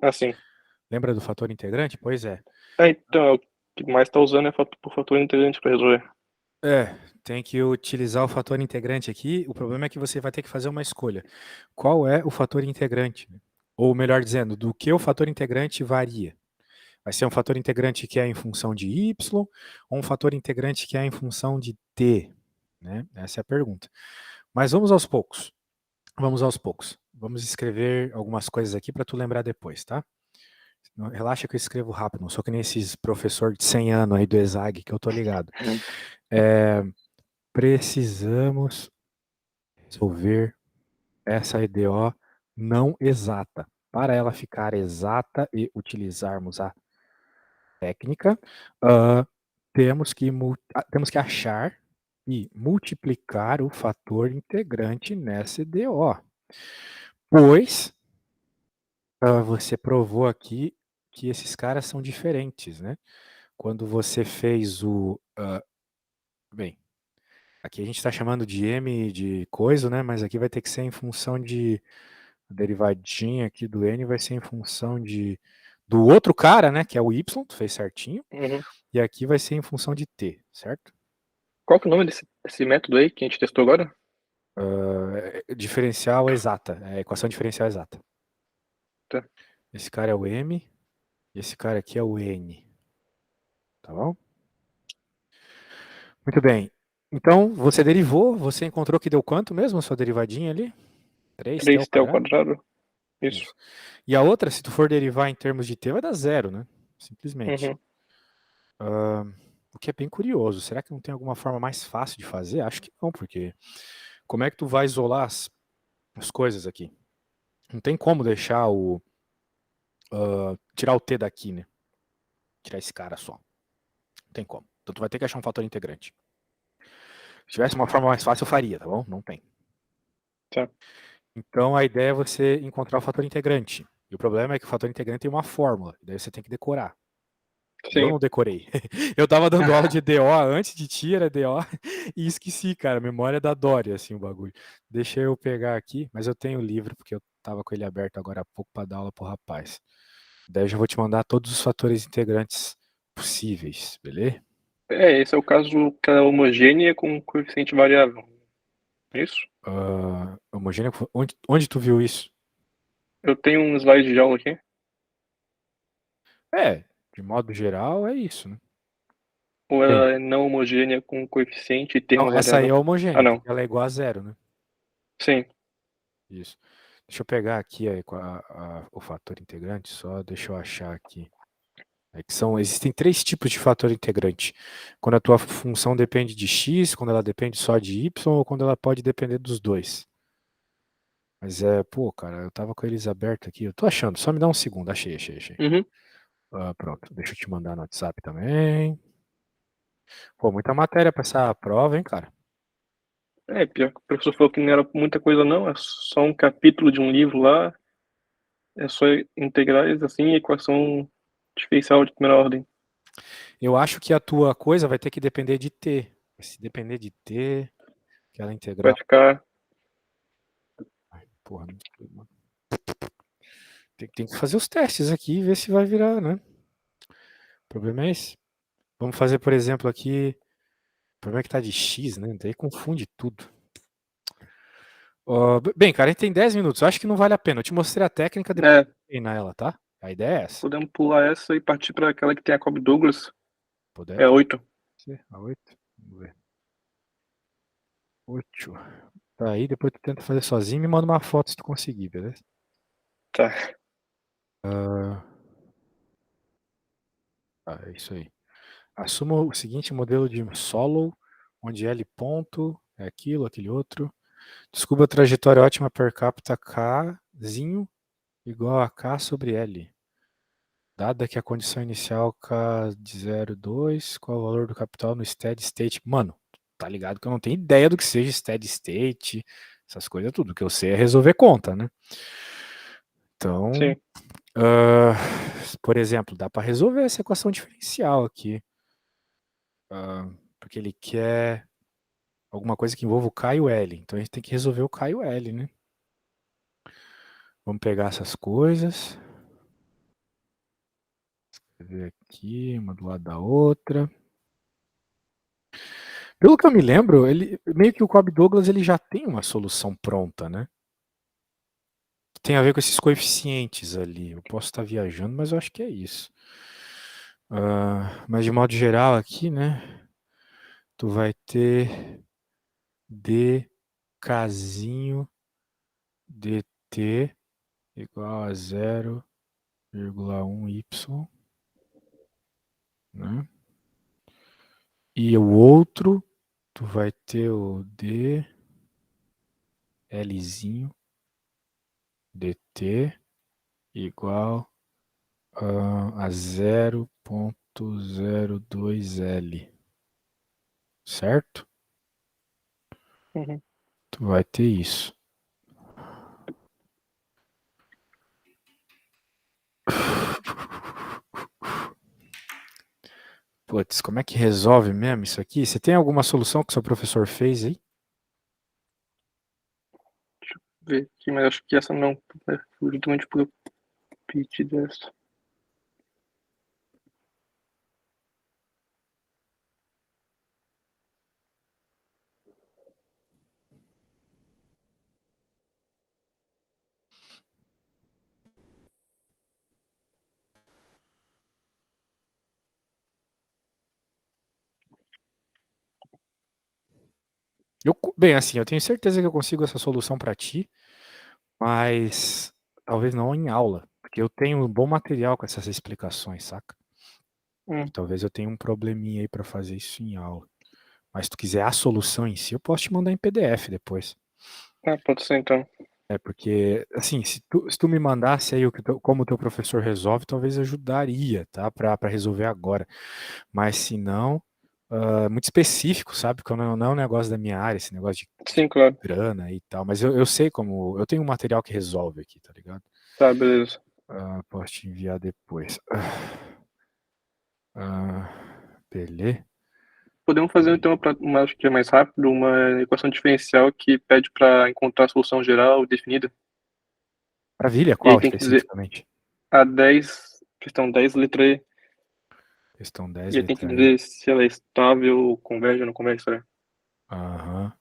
Assim. Lembra do fator integrante? Pois é. Ah, então, é o que mais tá usando é por fator integrante para resolver. É, tem que utilizar o fator integrante aqui. O problema é que você vai ter que fazer uma escolha. Qual é o fator integrante? Ou melhor dizendo, do que o fator integrante varia? Vai ser um fator integrante que é em função de y ou um fator integrante que é em função de t? Né? Essa é a pergunta. Mas vamos aos poucos. Vamos aos poucos. Vamos escrever algumas coisas aqui para tu lembrar depois, tá? Relaxa que eu escrevo rápido, não sou que nem esses professor de 100 anos aí do ESAG, que eu tô ligado. Precisamos resolver essa EDO não exata. Para ela ficar exata e utilizarmos a técnica, temos que achar e multiplicar o fator integrante nessa EDO. Pois você provou aqui que esses caras são diferentes, né? Quando você fez o... bem, aqui a gente está chamando de m de coisa, né? Mas aqui vai ter que ser em função de... A derivadinha aqui do n vai ser em função do outro cara, né? Que é o y, tu fez certinho. Uhum. E aqui vai ser em função de t, certo? Qual que é o nome desse método aí que a gente testou agora? Diferencial exata, equação diferencial exata. Tá. Esse cara é o m e esse cara aqui é o n. Tá bom? Muito bem. Então, você derivou, você encontrou que deu quanto mesmo a sua derivadinha ali? 3t ao 3t ao quadrado? quadrado? Isso. Isso. E a outra, se tu for derivar em termos de t, vai dar zero, né? Simplesmente. Uhum. O que é bem curioso. Será que não tem alguma forma mais fácil de fazer? Acho que não, porque como é que tu vai isolar as coisas aqui? Não tem como deixar tirar o t daqui, né? Tirar esse cara só. Não tem como. Então tu vai ter que achar um fator integrante. Se tivesse uma forma mais fácil, eu faria, tá bom? Não tem. Tá. Então a ideia é você encontrar o fator integrante. E o problema é que o fator integrante tem uma fórmula, e daí você tem que decorar. E eu Sim. não decorei. Eu tava dando aula de DO antes de ti, era DO, e esqueci, cara. Memória da Dória, assim, o bagulho. Deixa eu pegar aqui, mas eu tenho o livro, porque eu tava com ele aberto agora há pouco para dar aula pro rapaz. Daí eu já vou te mandar todos os fatores integrantes possíveis, beleza? Esse é o caso que é homogênea com coeficiente variável. Isso? Homogêneo, onde tu viu isso? Eu tenho um slide de aula aqui. De modo geral, é isso, né? Ou Bem, ela é não homogênea com coeficiente e não, termo essa aí é variável? Ah, homogênea, não. porque ela é igual a zero, né? Sim. Isso. Deixa eu pegar aqui o fator integrante, só deixa eu achar aqui. Existem três tipos de fator integrante. Quando a tua função depende de x, quando ela depende só de y, ou quando ela pode depender dos dois. Mas pô, cara, eu tava com eles abertos aqui, eu tô achando, só me dá um segundo, achei. Uhum. Pronto, deixa eu te mandar no WhatsApp também. Pô, muita matéria pra essa prova, hein, cara? Pior que o professor falou que não era muita coisa não, é só um capítulo de um livro lá, é só integrais, assim, e equação diferencial de primeira ordem. Eu acho que a tua coisa vai ter que depender de t. Se depender de t, aquela Vai integral. ficar... Ai, porra, não sei, mano. Tem que fazer os testes aqui e ver se vai virar, né? O problema é esse. Vamos fazer, por exemplo, aqui. O problema é que tá de X, né? Daí confunde tudo. Bem, cara, a gente tem 10 minutos. Eu acho que não vale a pena. Eu te mostrei a técnica, depois É, eu treinar ela, tá? A ideia é essa. podemos pular essa e partir para aquela que tem a Cobb Douglas. Puder, É pode 8. ser. A 8. Vamos ver. 8. Tá aí, depois tu tenta fazer sozinho e me manda uma foto se tu conseguir, beleza? Tá. É isso aí. Assuma o seguinte modelo de solo, onde L ponto é aquilo, aquele outro. Descubra a trajetória ótima per capita Kzinho igual a K sobre L. Dada que a condição inicial K de 0,2, qual é o valor do capital no steady state? Mano, tá ligado que eu não tenho ideia do que seja steady state, essas coisas tudo. O que eu sei é resolver conta, né? Então, Sim. por exemplo, dá para resolver essa equação diferencial aqui. Porque ele quer alguma coisa que envolva o K e o L. Então a gente tem que resolver o K e o L, né? Vamos pegar essas coisas. Ver aqui, uma do lado da outra. Pelo que eu me lembro, ele meio que o Cobb Douglas ele já tem uma solução pronta, né? Tem a ver com esses coeficientes ali. Eu posso estar viajando, mas eu acho que é isso. Mas de modo geral aqui, né? Tu vai ter dkzinho dt igual a 0,1y, né? E o outro, tu vai ter o dlzinho dt igual a 0,02L, certo? Uhum. Tu vai ter isso. Putz, como é que resolve mesmo isso aqui? Você tem alguma solução que o seu professor fez aí? Ver aqui, mas acho que essa não é justamente por eu pedir dessa. Bem, assim, eu tenho certeza que eu consigo essa solução para ti, mas talvez não em aula, porque eu tenho um bom material com essas explicações, saca? Hum. Talvez eu tenha um probleminha aí para fazer isso em aula. Mas se tu quiser a solução em si, eu posso te mandar em PDF depois. Ah, pode ser então. É porque, assim, se tu me mandasse aí como o teu professor resolve, talvez ajudaria, tá? Para resolver agora. Mas se não, é muito específico, sabe? Porque não é um negócio da minha área, esse negócio de Sim, claro. grana e tal. Mas eu sei como. Eu tenho um material que resolve aqui, tá ligado? Tá, beleza. Posso te enviar depois. Beleza. Podemos fazer então uma, acho que é mais rápido, uma equação diferencial que pede para encontrar a solução geral definida. Maravilha, E aí qual tem que dizer especificamente? a 10, questão 10, letra E. Questão 10, E aí tem que letra E. dizer se ela é estável, converge ou não converge, será? Aham.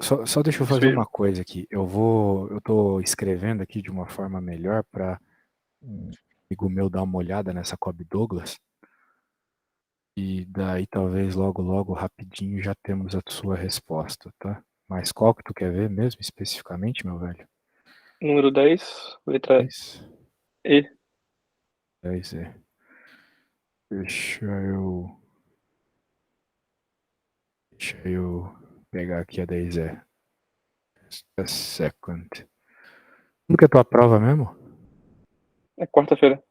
Só deixa eu Isso fazer aí. uma coisa aqui. Eu tô escrevendo aqui de uma forma melhor para um amigo meu dar uma olhada nessa Cobb Douglas. E daí talvez logo, logo, rapidinho já temos a sua resposta, tá? Mas qual que tu quer ver mesmo, especificamente, meu velho? Número 10, letra 10? E. 10 é. Deixa eu pegar aqui a 10 é. A second. Quando que é a tua prova mesmo? É quarta-feira.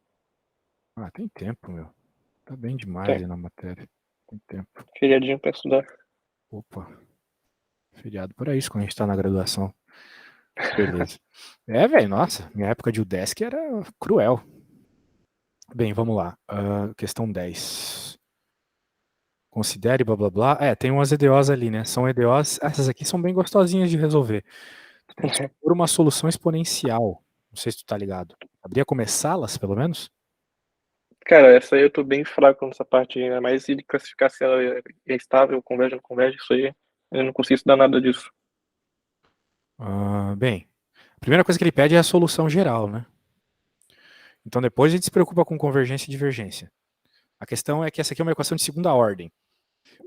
Ah, tem tempo, meu. Tá bem demais Tem. aí na matéria. Tem tempo. Feriadinho pra estudar. Opa, feriado para isso quando a gente tá na graduação. Beleza. É, velho, nossa, minha época de UDESC era cruel. Bem, vamos lá. Questão 10. Considere blá blá blá. Tem umas EDOs ali, né? São EDOs. Essas aqui são bem gostosinhas de resolver. Tu tem que expor uma solução exponencial. Não sei se tu tá ligado. Sabia começá-las, pelo menos? Cara, essa aí eu tô bem fraco nessa parte, ainda mais de classificar se ela é estável, converge ou não converge, isso aí eu não consigo estudar nada disso. Bem, a primeira coisa que ele pede é a solução geral, né? Então depois a gente se preocupa com convergência e divergência. A questão é que essa aqui é uma equação de segunda ordem.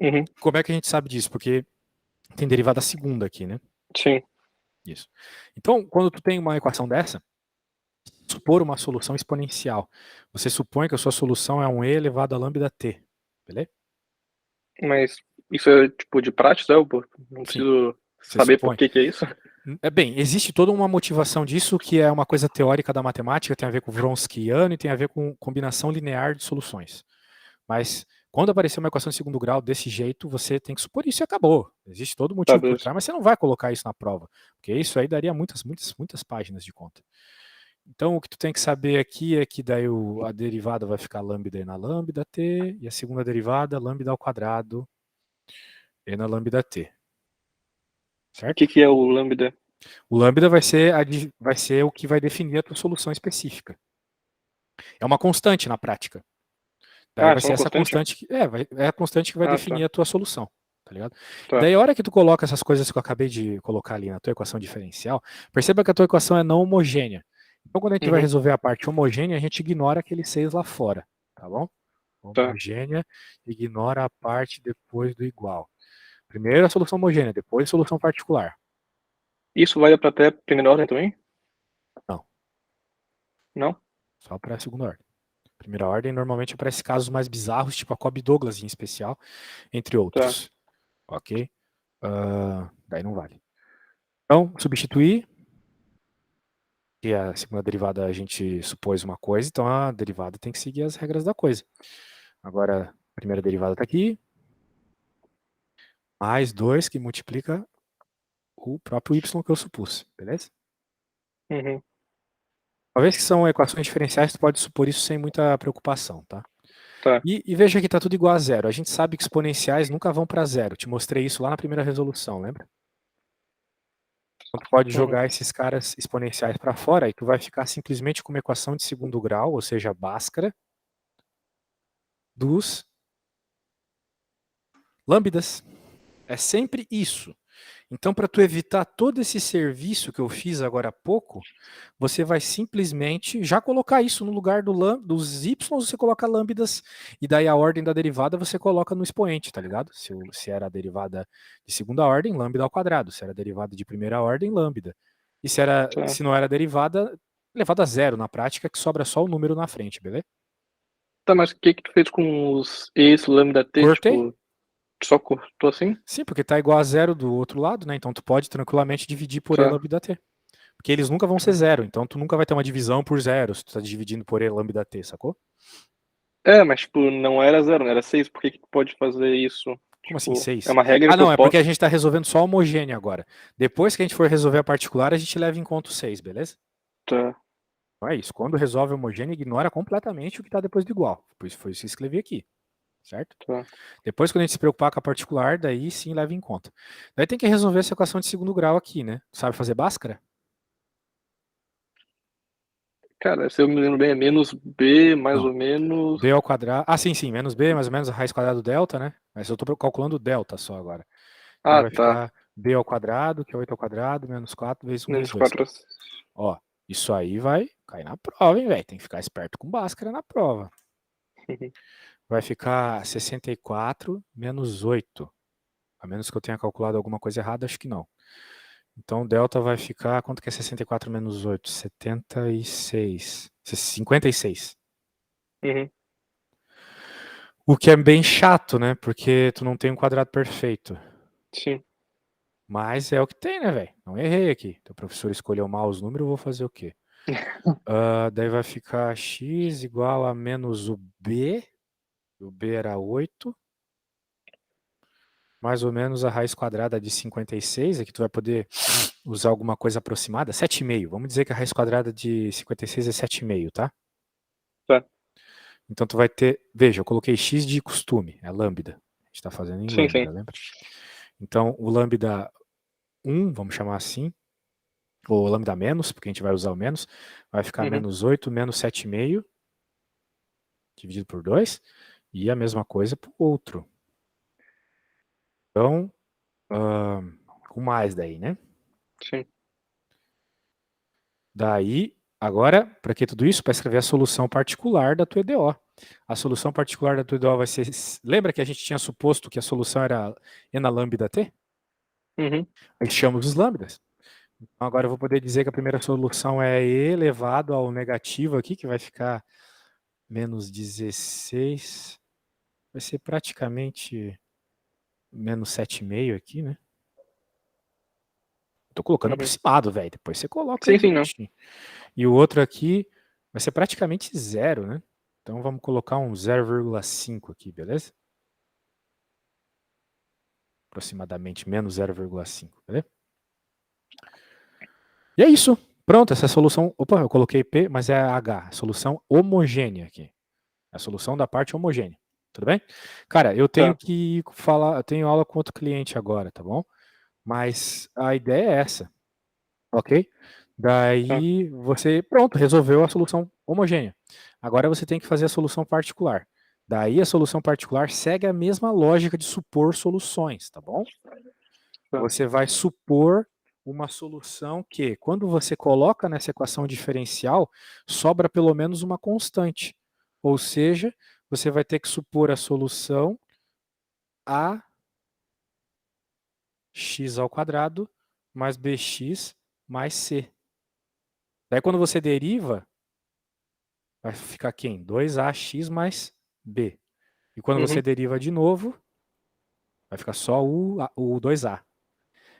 Uhum. Como é que a gente sabe disso? Porque Tem derivada segunda aqui, né? Sim. Isso. Então, quando tu tem uma equação dessa, supor uma solução exponencial. Você supõe que a sua solução é um e elevado a lambda t, beleza? Mas isso é tipo de prática, né? Eu não Sim, preciso você saber por supõe. que é isso. Bem, existe toda uma motivação disso que é uma coisa teórica da matemática, tem a ver com Wronskiano e tem a ver com combinação linear de soluções. Mas quando aparecer uma equação de segundo grau desse jeito, você tem que supor isso e acabou. Existe todo Tá, motivo por beleza. trás, mas você não vai colocar isso na prova, porque isso aí daria muitas páginas de conta. Então, o que tu tem que saber aqui é que daí a derivada vai ficar lambda e na lambda t, e a segunda derivada, lambda ao quadrado e na lambda t. O Certo? que é o lambda? O lambda vai ser o que vai definir a tua solução específica. É uma constante na prática. Daí Ah, vai só ser uma essa constante? constante é a constante que vai Ah, definir tá. a tua solução, tá ligado? E Tá. daí a hora que tu coloca essas coisas que eu acabei de colocar ali na tua equação diferencial, perceba que a tua equação é não homogênea. Então quando a gente vai Uhum. resolver a parte homogênea, a gente ignora aquele 6 lá fora, tá bom? Tá. Homogênea, ignora a parte depois do igual. Primeiro a solução homogênea, depois a solução particular. Isso vale para até primeira ordem também? Não, Não? só para a segunda ordem. Primeira ordem normalmente é para esses casos mais bizarros, tipo a Cobb Douglas em especial, entre Tá. outros. Ok? Daí não vale. Então, substituir, que a segunda derivada a gente supôs uma coisa, então a derivada tem que seguir as regras da coisa. Agora, a primeira derivada está aqui, mais 2 que multiplica o próprio y que eu supus, beleza? Uhum. Uma vez que são equações diferenciais, tu pode supor isso sem muita preocupação, tá? Tá. E veja que está tudo igual a zero. A gente sabe que exponenciais nunca vão para zero. Te mostrei isso lá na primeira resolução, lembra? Então, tu pode Uhum. jogar esses caras exponenciais para fora e tu vai ficar simplesmente com uma equação de segundo grau, ou seja, Bhaskara, dos lambdas. É sempre isso. Então, para tu evitar todo esse serviço que eu fiz agora há pouco, você vai simplesmente já colocar isso no lugar dos y, você coloca lambdas, e daí a ordem da derivada você coloca no expoente, tá ligado? Se era a derivada de segunda ordem, lambda ao quadrado. Se era a derivada de primeira ordem, lambda. E Tá. se não era derivada, elevado a zero na prática, que sobra só o número na frente, beleza? Tá, mas o que que tu fez com os ex lambda t? Cortei. Tipo, só cortou assim? Sim, porque tá igual a zero do outro lado, né? Então tu pode tranquilamente dividir por E Tá. lambda t. Porque eles nunca vão ser Tá. zero, então tu nunca vai ter uma divisão por zero se tu tá dividindo por E lambda t, sacou? É, mas tipo, não era zero, não era 6. Por que que tu pode fazer isso? Como assim, Tipo, é 6? uma regra Ah, que eu não, é porque a posso. gente tá resolvendo só homogêneo agora. Depois que a gente for resolver a particular, a gente leva em conta o 6, beleza? Tá. Então é isso. Quando resolve homogêneo, ignora completamente o que tá depois do igual. Pois foi isso que eu escrevi aqui, certo? Tá. Depois, quando a gente se preocupar com a particular, daí sim leva em conta. Daí tem que resolver essa equação de segundo grau aqui, né? Sabe fazer Bhaskara? Cara, se eu me lembro bem, é menos b, mais Não. ou menos. B ao quadrado. Ah, sim, sim. Menos B, mais ou menos a raiz quadrada do delta, né? Mas eu tô calculando o delta só agora. Então Ah, vai tá. ficar B ao quadrado, que é 8 ao quadrado, menos 4 vezes 1 vezes Menos 2. 4. Ó, isso aí vai cair na prova, hein, velho? Tem que ficar esperto com Bhaskara na prova. Vai ficar 64 menos 8. A menos que eu tenha calculado alguma coisa errada, acho que não. Então, delta vai ficar... Quanto que é 64 menos 8? 76. 56. Uhum. O que é bem chato, né? Porque tu não tem um quadrado perfeito. Sim. Mas é o que tem, né, velho? Não errei aqui. Então, o professor escolheu mal os números, eu vou fazer o quê? Daí vai ficar x igual a menos o b. O b era 8. Mais ou menos a raiz quadrada de 56. Aqui tu vai poder usar alguma coisa aproximada. 7,5. Vamos dizer que a raiz quadrada de 56 é 7,5, tá? Tá. Então tu vai ter... Veja, eu coloquei x de costume. É lambda. A gente está fazendo em Sim, lambda, sim. lembra? Então o lambda 1, vamos chamar assim, ou lambda menos, porque a gente vai usar o menos, vai ficar Uhum. menos 8 menos 7,5 dividido por 2, e a mesma coisa para o outro. Então, com mais daí, né? Sim. Daí, agora, para que tudo isso? Para escrever a solução particular da tua EDO. A solução particular da tua EDO vai ser... Lembra que a gente tinha suposto que a solução era E na lambda t? Uhum. Aí chamamos os lambdas. Então agora eu vou poder dizer que a primeira solução é e elevado ao negativo aqui, que vai ficar menos 16. Vai ser praticamente menos 7,5 aqui, né? Tô colocando aproximado, velho. Depois você coloca aí Sim, não. direitinho. E o outro aqui vai ser praticamente 0, né? Então vamos colocar um 0,5 aqui, beleza? Aproximadamente menos 0,5, beleza? E é isso. Pronto, essa solução... Opa, eu coloquei P, mas é H. Solução homogênea aqui. A solução da parte homogênea. Tudo bem? Cara, eu tenho que falar... Eu tenho aula com outro cliente agora, tá bom? Mas a ideia é essa. Ok? Daí você, pronto, resolveu a solução homogênea. Agora você tem que fazer a solução particular. Daí a solução particular segue a mesma lógica de supor soluções, tá bom? Você vai supor uma solução que, quando você coloca nessa equação diferencial, sobra pelo menos uma constante. Ou seja, você vai ter que supor a solução a x ao quadrado mais bx mais c. Daí quando você deriva, vai ficar quem? 2ax mais b. E quando você deriva de novo, vai ficar só o 2a.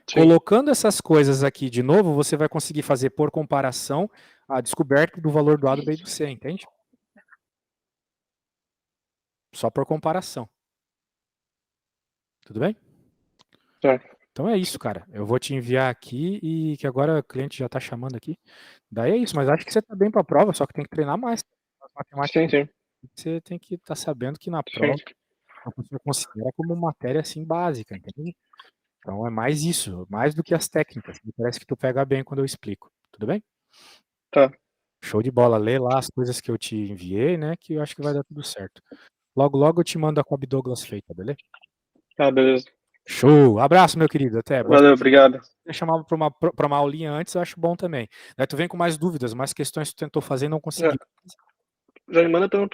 Sim. Colocando essas coisas aqui de novo, você vai conseguir fazer por comparação a descoberta do valor do A, do B e do C, entende? Só por comparação. Tudo bem? Então é isso, cara. Eu vou te enviar aqui e que agora o cliente já está chamando aqui. Daí é isso, mas acho que você está bem para a prova, só que tem que treinar mais. Sim. Você tem que estar sabendo que na prova você considera como matéria assim básica, entende? Então é mais isso, mais do que as técnicas. Me parece que tu pega bem quando eu explico. Tudo bem? Tá. Show de bola. Lê lá as coisas que eu te enviei, né? Que eu acho que vai dar tudo certo. Logo, logo eu te mando a Cobb Douglas feita, beleza? Ah, beleza. Show. Abraço, meu querido. Até. Valeu, obrigado. Se chamava para uma aulinha antes, eu acho bom também. Daí tu vem com mais dúvidas, mais questões que tu tentou fazer e não conseguiu. Já me manda pelo